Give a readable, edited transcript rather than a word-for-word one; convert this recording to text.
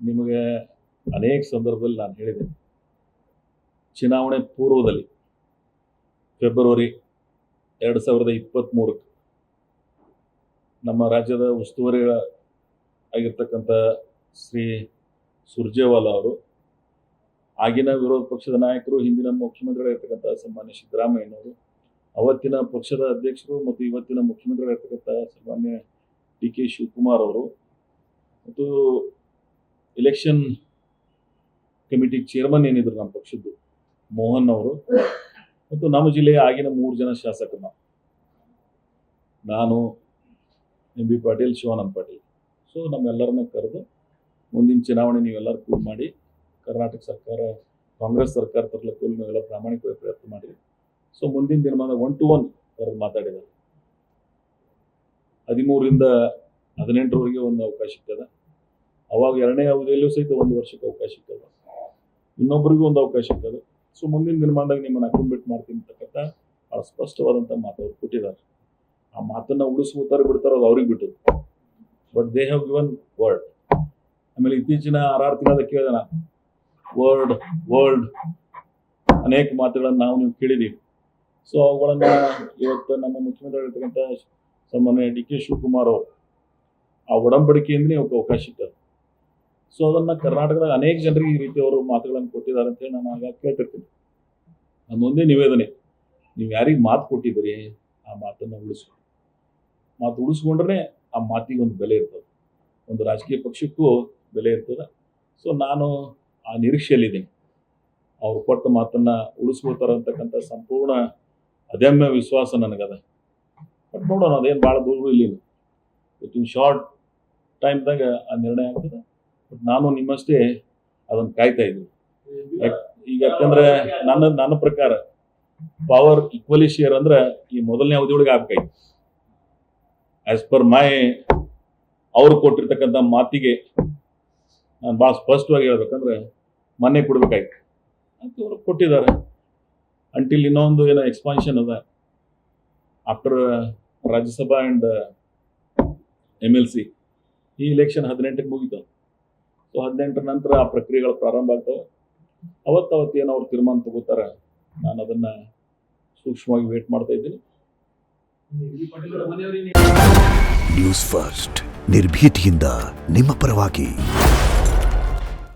ನಿಮಗೆ ಅನೇಕ ಸಂದರ್ಭದಲ್ಲಿ ನಾನು ಹೇಳಿದ್ದೇನೆ. ಚುನಾವಣೆ ಪೂರ್ವದಲ್ಲಿ ಫೆಬ್ರವರಿ 2023 ನಮ್ಮ ರಾಜ್ಯದ ಉಸ್ತುವಾರಿ ಆಗಿರ್ತಕ್ಕಂಥ ಶ್ರೀ ಸುರ್ಜೇವಾಲಾ ಅವರು, ಆಗಿನ ವಿರೋಧ ಪಕ್ಷದ ನಾಯಕರು, ಹಿಂದಿನ ಮುಖ್ಯಮಂತ್ರಿಗಳಿರ್ತಕ್ಕಂಥ ಸನ್ಮಾನ್ಯ ಸಿದ್ದರಾಮಯ್ಯನವರು, ಅವತ್ತಿನ ಪಕ್ಷದ ಅಧ್ಯಕ್ಷರು ಮತ್ತು ಇವತ್ತಿನ ಮುಖ್ಯಮಂತ್ರಿಗಳಿರ್ತಕ್ಕಂಥ ಸನ್ಮಾನ್ಯ ಡಿ.ಕೆ. ಶಿವಕುಮಾರ್ ಅವರು ಮತ್ತು ಎಲೆಕ್ಷನ್ ಕಮಿಟಿ ಚೇರ್ಮನ್ ಏನಿದ್ರು ನಮ್ಮ ಪಕ್ಷದ್ದು ಮೋಹನ್ ಅವರು ಮತ್ತು ನಮ್ಮ ಜಿಲ್ಲೆಯ ಆಗಿನ 3 ಜನ ಶಾಸಕರು, ನಾನು M B Patil, Shivanand Patil. So ನಮ್ಮೆಲ್ಲರನ್ನ ಕರೆದು ಮುಂದಿನ ಚುನಾವಣೆ ನೀವೆಲ್ಲರೂ ಕೂಡಿ ಮಾಡಿ ಕರ್ನಾಟಕ ಸರ್ಕಾರ, ಕಾಂಗ್ರೆಸ್ ಸರ್ಕಾರ ತರಲಿಕ್ಕೆ ನೀವೆಲ್ಲ ಪ್ರಾಮಾಣಿಕವಾಗಿ ಪ್ರಯತ್ನ ಮಾಡಿರಿ. ಸೊ ಮುಂದಿನ ದಿನಮಾನ 1 to 1 ಕರೆದು ಮಾತಾಡಿದ್ದಾರೆ. 13ರಿಂದ 18ರವರೆಗೆ ಒಂದು ಅವಕಾಶ ಇರ್ತದೆ. ಅವಾಗ ಎರಡನೇ ಅವಧಿಯಲ್ಲೂ ಸಹಿತ 1 ವರ್ಷಕ್ಕೆ ಅವಕಾಶ ಇರ್ತದೆ, ಇನ್ನೊಬ್ಬರಿಗೂ ಒಂದು ಅವಕಾಶ ಇರ್ತದೆ. ಸೊ ಮುಂದಿನ ದಿನಮಾನದಾಗ ನಿಮ್ಮನ್ನು ಅಕೌಂಟ್ಮೆಂಟ್ ಮಾಡ್ತೀನಿ ಅಂತಕ್ಕಂಥ ಭಾಳ ಸ್ಪಷ್ಟವಾದಂಥ ಮಾತು ಅವ್ರು ಕೊಟ್ಟಿದ್ದಾರೆ. ಆ ಮಾತನ್ನು ಉಳಿಸ್ಕೋತಾರೆ ಬಿಡ್ತಾರೆ, ಅದು ಅವ್ರಿಗೆ ಬಿಟ್ಟದ್ದು. But they have given word. ಆಮೇಲೆ ಇತ್ತೀಚಿನ 6 ತಿಂಗಳ ಕೇಳಿದೆ ನಾನು, ವರ್ಲ್ಡ್ ಅನೇಕ ಮಾತುಗಳನ್ನು ನೀವು ಕೇಳಿದ್ದೀವಿ. ಸೊ ಅವುಗಳನ್ನು ಇವತ್ತು ನಮ್ಮ ಮುಖ್ಯಮಂತ್ರಿ ಆಗಿರ್ತಕ್ಕಂಥ ಸನ್ಮಾನ್ಯ ಡಿ.ಕೆ. ಶಿವಕುಮಾರ್ ಅವರು ಆ ಒಡಂಬಡಿಕೆಯಿಂದ ಇವತ್ತು ಅವಕಾಶ ಇರ್ತದೆ. ಸೊ ಅದನ್ನು ಕರ್ನಾಟಕದ ಅನೇಕ ಜನರಿಗೆ ಈ ರೀತಿ ಅವರು ಮಾತುಗಳನ್ನು ಕೊಟ್ಟಿದ್ದಾರೆ ಅಂತೇಳಿ ನಾನು ಆಗ ಕೇಳ್ತಿರ್ತೀನಿ. ನನ್ನ ಒಂದೇ ನಿವೇದನೆ, ನೀವು ಯಾರಿಗೆ ಮಾತು ಕೊಟ್ಟಿದ್ದೀರಿ ಆ ಮಾತನ್ನು ಉಳಿಸ್ಕೊಂಡು, ಮಾತು ಉಳಿಸ್ಕೊಂಡ್ರೆ ಆ ಮಾತಿಗೆ ಒಂದು ಬೆಲೆ ಇರ್ತದೆ, ಒಂದು ರಾಜಕೀಯ ಪಕ್ಷಕ್ಕೂ ಬೆಲೆ ಇರ್ತದೆ. ಸೊ ನಾನು ಆ ನಿರೀಕ್ಷೆಯಲ್ಲಿದ್ದೀನಿ, ಅವ್ರು ಕೊಟ್ಟ ಮಾತನ್ನು ಉಳಿಸ್ಕೊಳ್ತಾರೆ ಅಂತಕ್ಕಂಥ ಸಂಪೂರ್ಣ ಅದಮ್ಯ ವಿಶ್ವಾಸ ನನಗದ. ಬಟ್ ನೋಡೋಣ, ಅದೇನು ಭಾಳ ದೂರ ಇಲ್ಲ, ಇನ್ ಶಾರ್ಟ್ ಟೈಮ್ದಾಗ ಆ ನಿರ್ಣಯ ಆಗ್ತದೆ. ಬಟ್ ನಾನು ನಿಮ್ಮಷ್ಟೇ ಅದನ್ನು ಕಾಯ್ತಾ ಇದ್ದೀನಿ. ಈಗ ಯಾಕಂದ್ರೆ ನನ್ನ ಪ್ರಕಾರ ಪವರ್ ಈಕ್ವಲಿ ಶೇರ್ ಅಂದ್ರೆ ಈ ಮೊದಲನೇ ಅವಧಿಯೊಳಗೆ ಆಗ್ಬೇಕಾಯ್ತು. ಆಸ್ ಪರ್ ಮೈ ಅವ್ರು ಕೊಟ್ಟಿರ್ತಕ್ಕಂಥ ಮಾತಿಗೆ ನಾನು ಭಾಳ ಸ್ಪಷ್ಟವಾಗಿ ಹೇಳ್ಬೇಕಂದ್ರೆ ಮೊನ್ನೆ ಕೊಡ್ಬೇಕಾಯ್ತು ಅಂತ ಅವ್ರು ಕೊಟ್ಟಿದ್ದಾರೆ. ಅಂಟಿಲ್ ಇನ್ನೊಂದು ಏನೋ ಎಕ್ಸ್ಪಾನ್ಷನ್ ಅದ ಆಫ್ಟರ್ ರಾಜ್ಯಸಭಾ ಆ್ಯಂಡ್ MLC. ಈ ಇಲೆಕ್ಷನ್ 18ಕ್ಕೆ ಮುಗಿತು. ಸೊ 18ರ ನಂತರ ಆ ಪ್ರಕ್ರಿಯೆಗಳು ಪ್ರಾರಂಭ ಆಗ್ತವೆ. ಅವತ್ತೇನು ಅವ್ರು ತೀರ್ಮಾನ ತಗೋತಾರೆ, ನಾನು ಅದನ್ನು ಸೂಕ್ಷ್ಮವಾಗಿ ವೇಟ್ ಮಾಡ್ತಾ ಇದ್ದೀನಿ. ನ್ಯೂಸ್ ಫಸ್ಟ್, ನಿರ್ಭೀತಿಯಿಂದ ನಿಮ್ಮ ಪರವಾಗಿ.